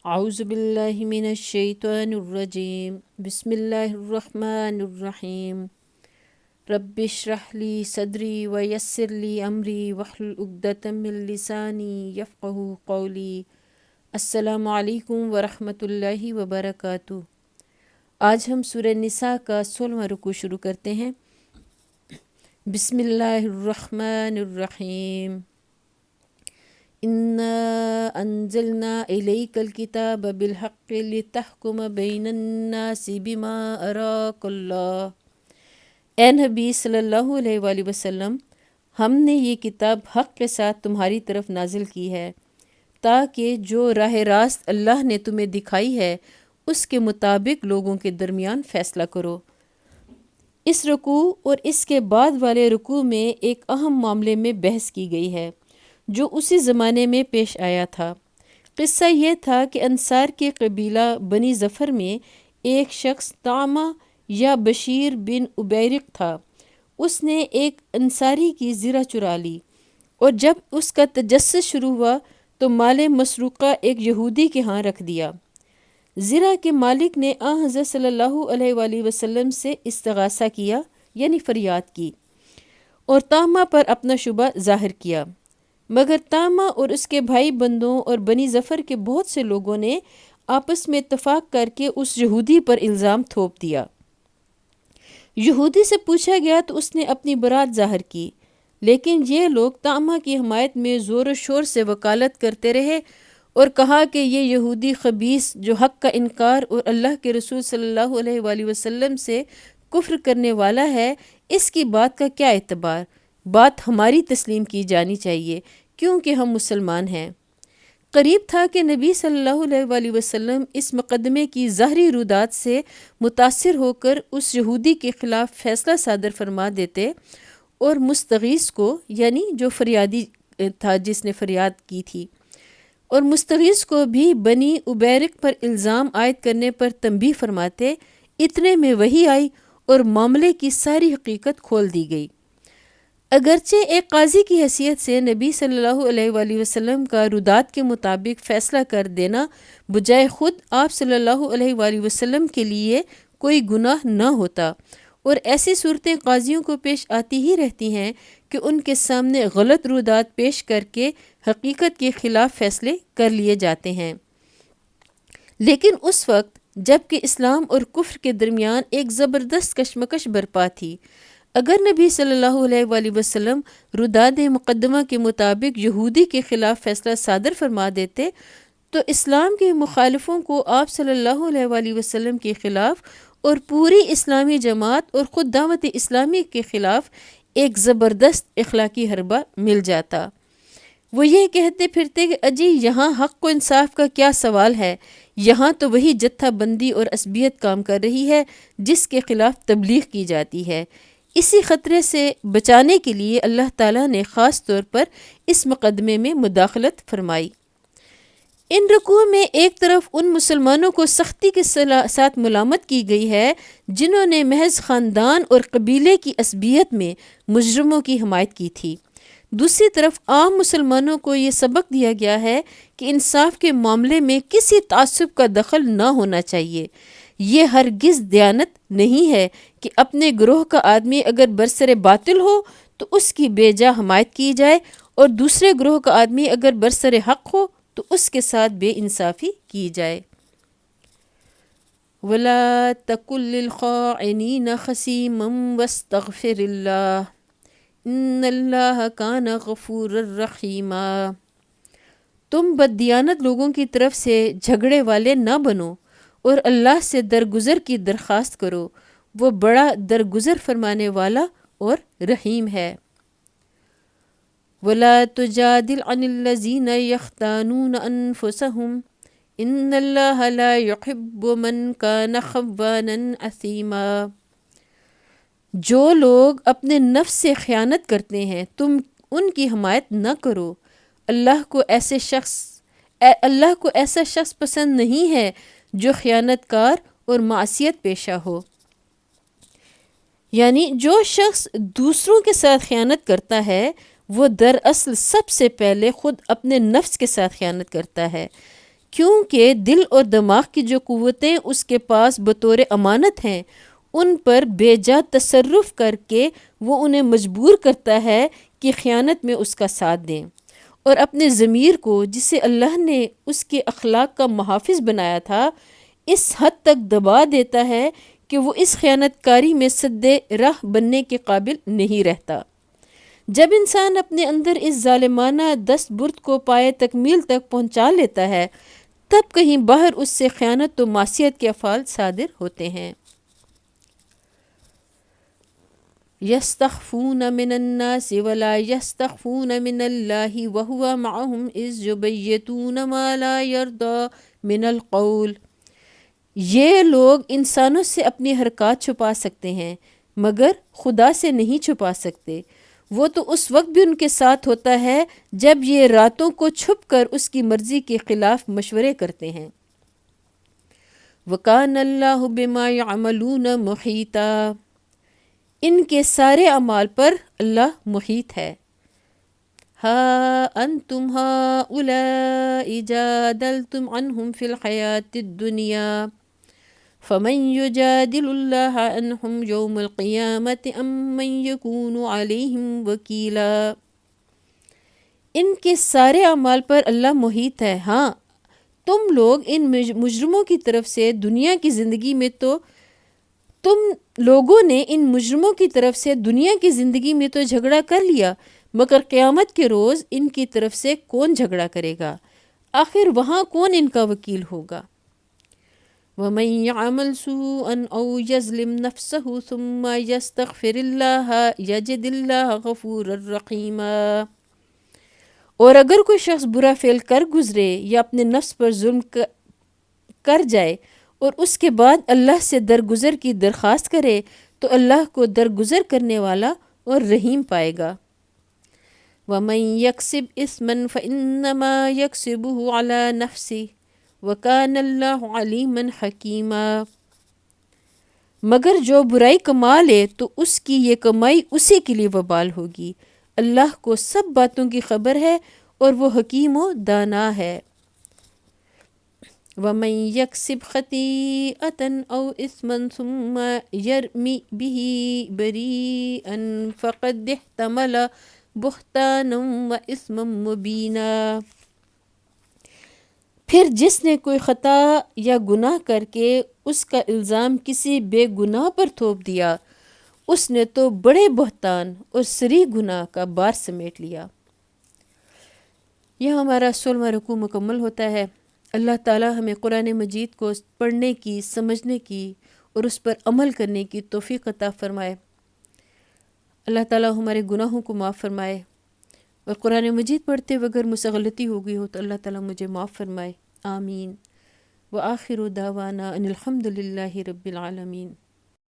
اعوذ باللہ من الشیطان الرجیم بسم اللہ الرحمن الرحیم رب اشرح لی صدری ویسر لی امری واحلل عقدۃ من لسانی یفقہوا قولی۔ السلام علیکم ورحمۃ اللہ وبرکاتہ۔ آج ہم سورہ نساء کا 16واں رکوع شروع کرتے ہیں۔ بسم اللہ الرحمن الرحیم۔ اِنَّا أَنزَلْنَا إِلَيْكَ الْكِتَابَ بِالْحَقِّ لِتَحْكُمَ بَيْنَ النَّاسِ بِمَا أَرَاكَ اللَّهُ۔ اے نبی صلی اللہ علیہ وآلہ وسلم، ہم نے یہ کتاب حق کے ساتھ تمہاری طرف نازل کی ہے تاکہ جو راہ راست اللہ نے تمہیں دکھائی ہے اس کے مطابق لوگوں کے درمیان فیصلہ کرو۔ اس رکوع اور اس کے بعد والے رکوع میں ایک اہم معاملے میں بحث کی گئی ہے جو اسی زمانے میں پیش آیا تھا۔ قصہ یہ تھا کہ انصار کے قبیلہ بنی ظفر میں ایک شخص طعمہ یا بشیر بن عبیرق تھا۔ اس نے ایک انصاری کی زرہ چرا لی اور جب اس کا تجسس شروع ہوا تو مال مسروقہ ایک یہودی کے ہاں رکھ دیا۔ زرہ کے مالک نے حضرت صلی اللہ علیہ وآلہ وسلم سے استغاثہ کیا، یعنی فریاد کی، اور طعمہ پر اپنا شبہ ظاہر کیا، مگر طعمہ اور اس کے بھائی بندوں اور بنی ظفر کے بہت سے لوگوں نے آپس میں اتفاق کر کے اس یہودی پر الزام تھوپ دیا۔ یہودی سے پوچھا گیا تو اس نے اپنی برات ظاہر کی، لیکن یہ لوگ طعمہ کی حمایت میں زور و شور سے وکالت کرتے رہے اور کہا کہ یہ یہودی خبیث جو حق کا انکار اور اللہ کے رسول صلی اللہ علیہ وآلہ وسلم سے کفر کرنے والا ہے، اس کی بات کا کیا اعتبار؟ بات ہماری تسلیم کی جانی چاہیے کیونکہ ہم مسلمان ہیں۔ قریب تھا کہ نبی صلی اللہ علیہ وآلہ وسلم اس مقدمے کی ظاہری رودات سے متاثر ہو کر اس یہودی کے خلاف فیصلہ صادر فرما دیتے اور مستغیث کو، یعنی جو فریادی تھا جس نے فریاد کی تھی، اور مستغیث کو بھی بنی عبیرق پر الزام عائد کرنے پر تنبیہ فرماتے۔ اتنے میں وحی آئی اور معاملے کی ساری حقیقت کھول دی گئی۔ اگرچہ ایک قاضی کی حیثیت سے نبی صلی اللہ علیہ وآلہ وسلم کا رودات کے مطابق فیصلہ کر دینا بجائے خود آپ صلی اللہ علیہ وآلہ وسلم کے لیے کوئی گناہ نہ ہوتا، اور ایسی صورتیں قاضیوں کو پیش آتی ہی رہتی ہیں کہ ان کے سامنے غلط رودات پیش کر کے حقیقت کے خلاف فیصلے کر لیے جاتے ہیں۔ لیکن اس وقت جب کہ اسلام اور کفر کے درمیان ایک زبردست کشمکش برپا تھی، اگر نبی صلی اللہ علیہ وآلہ وسلم روداد مقدمہ کے مطابق یہودی کے خلاف فیصلہ صادر فرما دیتے تو اسلام کے مخالفوں کو آپ صلی اللہ علیہ وآلہ وسلم کے خلاف اور پوری اسلامی جماعت اور خود دعوت اسلامی کے خلاف ایک زبردست اخلاقی حربہ مل جاتا۔ وہ یہ کہتے پھرتے کہ اجی یہاں حق و انصاف کا کیا سوال ہے، یہاں تو وہی جتھا بندی اور عصبیت کام کر رہی ہے جس کے خلاف تبلیغ کی جاتی ہے۔ اسی خطرے سے بچانے کے لیے اللہ تعالیٰ نے خاص طور پر اس مقدمے میں مداخلت فرمائی۔ ان رکوع میں ایک طرف ان مسلمانوں کو سختی کے ساتھ ملامت کی گئی ہے جنہوں نے محض خاندان اور قبیلے کی عصبیت میں مجرموں کی حمایت کی تھی، دوسری طرف عام مسلمانوں کو یہ سبق دیا گیا ہے کہ انصاف کے معاملے میں کسی تعصب کا دخل نہ ہونا چاہیے۔ یہ ہرگز دیانت نہیں ہے کہ اپنے گروہ کا آدمی اگر برسر باطل ہو تو اس کی بے جا حمایت کی جائے اور دوسرے گروہ کا آدمی اگر برسر حق ہو تو اس کے ساتھ بے انصافی کی جائے۔ وَلَا تَكُن لِّلْخَائِنِينَ خَصِيمًا وَاسْتَغْفِرِ اللَّهَ إِنَّ اللَّهَ كَانَ غَفُورًا رَّحِيمًا۔ تم بددیانت لوگوں کی طرف سے جھگڑے والے نہ بنو اور اللہ سے درگزر کی درخواست کرو، وہ بڑا درگزر فرمانے والا اور رحیم ہے۔ وَلَا تُجَادِلْ عَنِ الَّذِينَ يَخْتَانُونَ أَنفُسَهُمْ إِنَّ اللَّهَ لَا يُحِبُّ مَنْ كَانَ خَوَّانًا أَثِيمًا۔ جو لوگ اپنے نفس سے خیانت کرتے ہیں تم ان کی حمایت نہ کرو، اللہ کو ایسا شخص پسند نہیں ہے جو خیانت کار اور معصیت پیشہ ہو۔ یعنی جو شخص دوسروں کے ساتھ خیانت کرتا ہے وہ دراصل سب سے پہلے خود اپنے نفس کے ساتھ خیانت کرتا ہے، کیونکہ دل اور دماغ کی جو قوتیں اس کے پاس بطور امانت ہیں ان پر بے جا تصرف کر کے وہ انہیں مجبور کرتا ہے کہ خیانت میں اس کا ساتھ دیں، اور اپنے ضمیر کو جسے اللہ نے اس کے اخلاق کا محافظ بنایا تھا اس حد تک دبا دیتا ہے کہ وہ اس خیانت کاری میں سد راہ بننے کے قابل نہیں رہتا۔ جب انسان اپنے اندر اس ظالمانہ دست برد کو پائے تکمیل تک پہنچا لیتا ہے تب کہیں باہر اس سے خیانت و معصیت کے افعال صادر ہوتے ہیں۔ یستخفون من الناس ولا یستخفون من اللہ وهو معهم اذ یبیتون ما لا یرضی من القول۔ یہ لوگ انسانوں سے اپنی حرکات چھپا سکتے ہیں مگر خدا سے نہیں چھپا سکتے، وہ تو اس وقت بھی ان کے ساتھ ہوتا ہے جب یہ راتوں کو چھپ کر اس کی مرضی کے خلاف مشورے کرتے ہیں۔ وَكَانَ اللَّهُ بِمَا يَعْمَلُونَ مُحِيطًا، ان کے سارے اعمال پر اللہ محیط ہے۔ ہَا أَنْتُمْ هَؤُلَاءِ جَادَلْتُمْ عَنْهُمْ فِي الْحَيَاةِ الدُّنْيَا فَمَنْ يُجَادِلُ اللَّهَ عَنْهُمْ يَوْمَ الْقِيَامَةِ أَمْ مَنْ يَكُونُ عَلَيْهِمْ وَكِيلًا۔ ان کے سارے اعمال پر اللہ محیط ہے۔ ہاں تم لوگ ان مجرموں کی طرف سے دنیا کی زندگی میں تو جھگڑا کر لیا، مگر قیامت کے روز ان کی طرف سے کون جھگڑا کرے گا؟ آخر وہاں کون ان کا وکیل ہوگا؟ وَمَنْ يَعْمَلْ سُوءًا أَوْ يَظْلِمْ نَفْسَهُ ثُمَّ يَسْتَغْفِرِ اللَّهَ يَجِدِ اللَّهَ غَفُورًا رَحِيمًا۔ اور اگر کوئی شخص برا فعل کر گزرے یا اپنے نفس پر ظلم کر جائے اور اس کے بعد اللہ سے درگزر کی درخواست کرے تو اللہ کو درگزر کرنے والا اور رحیم پائے گا۔ وَمَنْ يَكْسِبْ إِثْمًا فَإِنَّمَا يَكْسِبُهُ عَلَى نَفْسِهِ وَكَانَ اللَّهُ عَلِيمًا حَكِيمًا۔ مگر جو برائی کما لے تو اس کی یہ کمائی اسی کے لیے وبال ہوگی، اللہ کو سب باتوں کی خبر ہے اور وہ حکیم و دانا ہے۔ وَمَنْ يَكْسِبْ خَطِيئَةً أَوْ إِثْمًا ثُمَّ يَرْمِ بِهِ بَرِيئًا فَقَدِ احْتَمَلَ بُهْتَانًا وَإِثْمًا مُبِينًا۔ پھر جس نے کوئی خطا یا گناہ کر کے اس کا الزام کسی بے گناہ پر تھوپ دیا اس نے تو بڑے بہتان اور صریح گناہ کا بار سمیٹ لیا۔ یہ ہمارا 16واں رکوع مکمل ہوتا ہے۔ اللہ تعالی ہمیں قرآن مجید کو پڑھنے کی، سمجھنے کی اور اس پر عمل کرنے کی توفیق عطا فرمائے۔ اللہ تعالی ہمارے گناہوں کو معاف فرمائے، اور قرآن مجید پڑھتے وگر مجھ سے غلطی ہو گئی ہو تو اللہ تعالی مجھے معاف فرمائے، آمین۔ وآخر دعوانا ان الحمد للہ رب العالمین۔